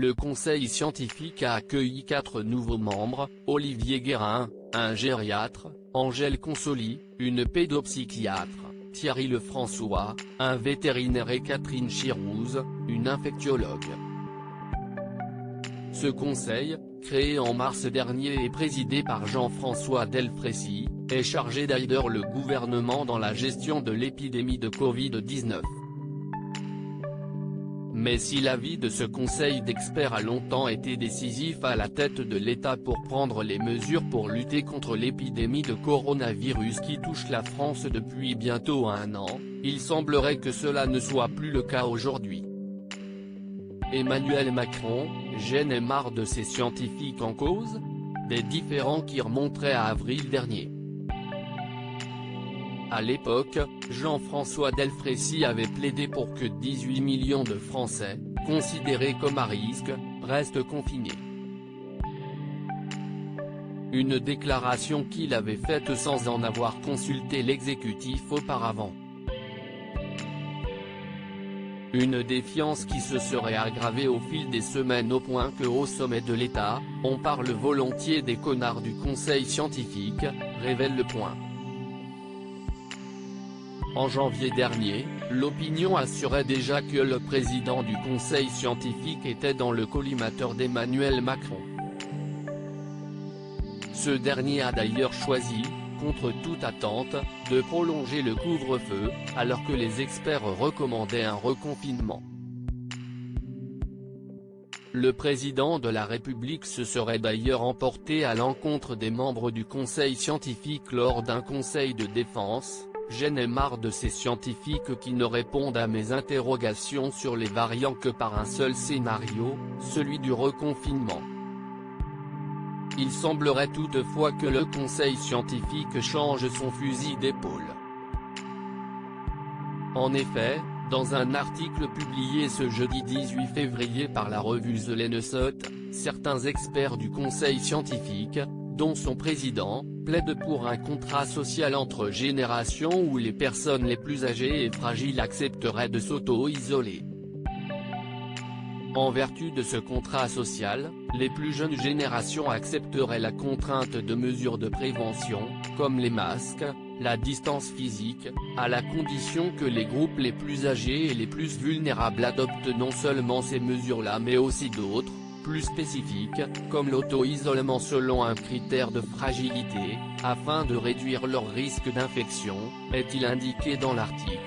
Le conseil scientifique a accueilli 4 nouveaux membres, Olivier Guérin, un gériatre, Angèle Consoli, une pédopsychiatre, Thierry Lefrançois, un vétérinaire et Catherine Chirouze, une infectiologue. Ce conseil, créé en mars dernier et présidé par Jean-François Delfraissy, est chargé d'aider le gouvernement dans la gestion de l'épidémie de Covid-19. Mais si l'avis de ce conseil d'experts a longtemps été décisif à la tête de l'État pour prendre les mesures pour lutter contre l'épidémie de coronavirus qui touche la France depuis bientôt 1 an, il semblerait que cela ne soit plus le cas aujourd'hui. Emmanuel Macron, j'en ai marre de ces scientifiques en cause ? Des différends qui remonteraient à avril dernier. À l'époque, Jean-François Delfraissy avait plaidé pour que 18 millions de Français, considérés comme à risque, restent confinés. Une déclaration qu'il avait faite sans en avoir consulté l'exécutif auparavant. Une défiance qui se serait aggravée au fil des semaines au point que au sommet de l'État, on parle volontiers des connards du conseil scientifique, révèle Le Point. En janvier dernier, l'opinion assurait déjà que le président du conseil scientifique était dans le collimateur d'Emmanuel Macron. Ce dernier a d'ailleurs choisi, contre toute attente, de prolonger le couvre-feu, alors que les experts recommandaient un reconfinement. Le président de la République se serait d'ailleurs emporté à l'encontre des membres du conseil scientifique lors d'un conseil de défense. J'en ai marre de ces scientifiques qui ne répondent à mes interrogations sur les variants que par un seul scénario, celui du reconfinement. Il semblerait toutefois que le conseil scientifique change son fusil d'épaule. En effet, dans un article publié ce jeudi 18 février par la revue The Lancet, certains experts du conseil scientifique, dont son président, plaident pour un contrat social entre générations où les personnes les plus âgées et fragiles accepteraient de s'auto-isoler. En vertu de ce contrat social, les plus jeunes générations accepteraient la contrainte de mesures de prévention, comme les masques, la distance physique, à la condition que les groupes les plus âgés et les plus vulnérables adoptent non seulement ces mesures-là mais aussi d'autres, plus spécifiques, comme l'auto-isolement selon un critère de fragilité, afin de réduire leur risque d'infection, est-il indiqué dans l'article.